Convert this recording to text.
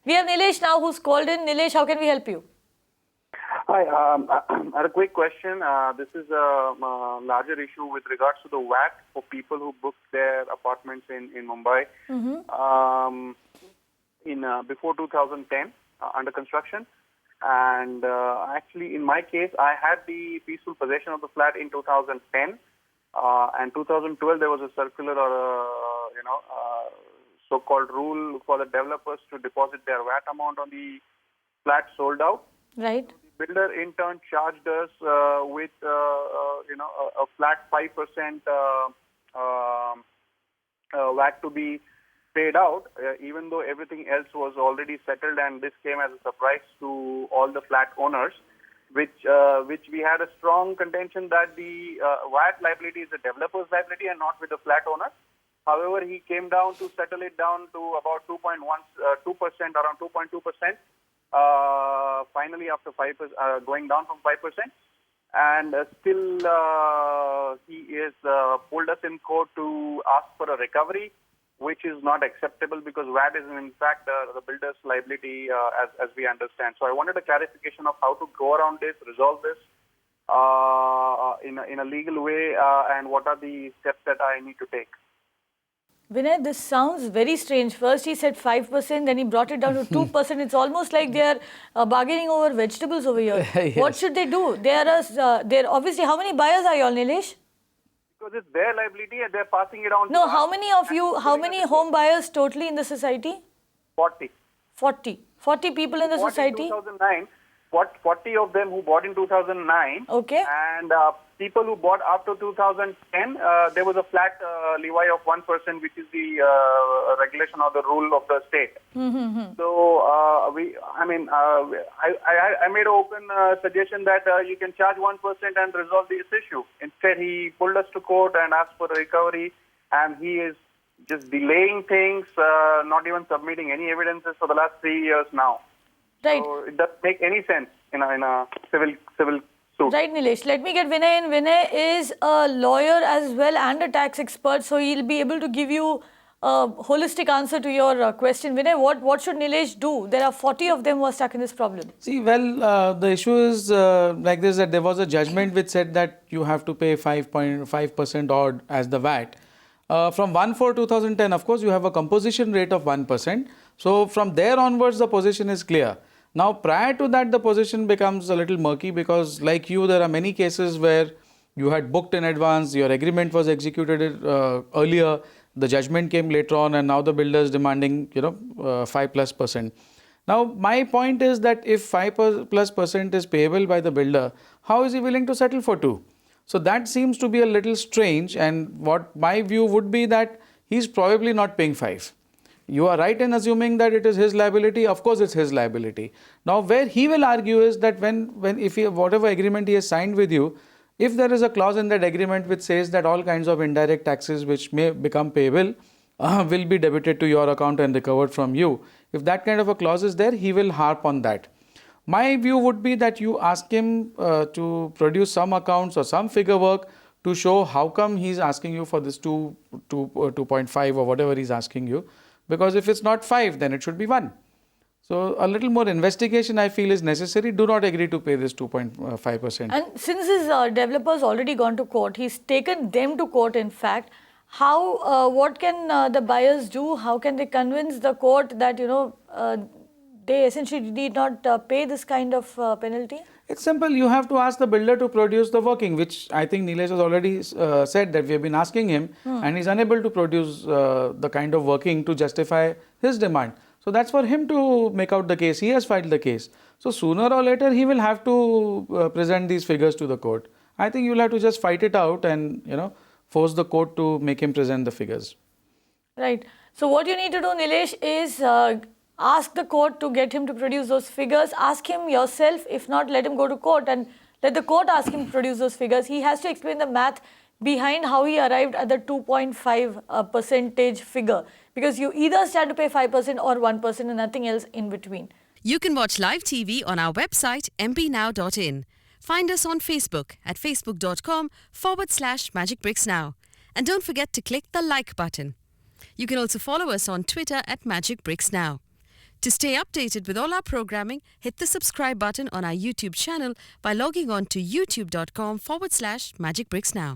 We have Nilesh now who's called in. Nilesh, how can we help you? Hi, I had a quick question. This is a larger issue with regards to the VAT for people who booked their apartments in Mumbai before 2010 under construction. And actually, in my case, I had the peaceful possession of the flat in 2010. And 2012, there was a circular or so-called rule for the developers to deposit their VAT amount on the flat sold out. Right. The builder in turn charged us with a flat 5% VAT to be paid out, even though everything else was already settled, and this came as a surprise to all the flat owners, which we had a strong contention that the VAT liability is the developer's liability and not with the flat owner. However, he came down to settle it down to about 2.2%, around 2.2%. Finally, after 5%, going down from 5%, and still he is pulled us in court to ask for a recovery, which is not acceptable because VAT is in fact the builder's liability as we understand. So I wanted a clarification of how to go around this, resolve this in a legal way, and what are the steps that I need to take. Vinay, this sounds very strange. First he said 5%, then he brought it down to 2%. It's almost like they are bargaining over vegetables over here. Yes. What should they do? They're obviously, how many buyers are you all, Nilesh? Because it's their liability and they're passing it on. No, how many of you, how many home buyers totally in the society? 40. 40 people in the society? In 2009, 40 of them who bought in 2009. Okay. And people who bought after 2010, there was a flat levy of 1%, which is the regulation or the rule of the state. So I made an open suggestion that you can charge 1% and resolve this issue. Instead, he pulled us to court and asked for a recovery, and he is just delaying things, not even submitting any evidences for the last 3 years now. Right. So it doesn't make any sense in a civil suit. Right, Nilesh. Let me get Vinay in. Vinay is a lawyer as well and a tax expert, so he'll be able to give you a holistic answer to your question. Vinay, what should Nilesh do? There are 40 of them who are stuck in this problem. See, the issue is like this, that there was a judgment which said that you have to pay 5.5% odd as the VAT. From 1/4/2010, of course, you have a composition rate of 1%. So from there onwards, the position is clear. Now, prior to that, the position becomes a little murky because, like you, there are many cases where you had booked in advance, your agreement was executed earlier, the judgment came later on, and now the builder is demanding, 5+%. Now, my point is that if 5+% is payable by the builder, how is he willing to settle for 2? So that seems to be a little strange, and what my view would be that he's probably not paying 5. You are right in assuming that it is his liability. Of course, it's his liability. Now, where he will argue is that whatever agreement he has signed with you, if there is a clause in that agreement which says that all kinds of indirect taxes which may become payable will be debited to your account and recovered from you. If that kind of a clause is there, he will harp on that. My view would be that you ask him to produce some accounts or some figure work to show how come he's asking you for this 2.5 or whatever he's asking you. Because if it's not 5, then it should be 1. So a little more investigation, I feel, is necessary. Do not agree to pay this 2.5%. And since his developer's already gone to court, he's taken them to court, in fact. What can the buyers do? How can they convince the court that, they essentially need not pay this kind of penalty? It's simple. You have to ask the builder to produce the working, which I think Nilesh has already said that we have been asking him, and he's unable to produce the kind of working to justify his demand. So that's for him to make out the case. He has filed the case. So sooner or later, he will have to present these figures to the court. I think you'll have to just fight it out and, force the court to make him present the figures. Right. So what you need to do, Nilesh, is ask the court to get him to produce those figures. Ask him yourself. If not, let him go to court and let the court ask him to produce those figures. He has to explain the math behind how he arrived at the 2.5 percentage figure. Because you either stand to pay 5% or 1% and nothing else in between. You can watch live TV on our website mpnow.in. Find us on Facebook at facebook.com/magicbricksnow. And don't forget to click the like button. You can also follow us on Twitter at magicbricksnow. To stay updated with all our programming, hit the subscribe button on our YouTube channel by logging on to youtube.com/magicbricks now.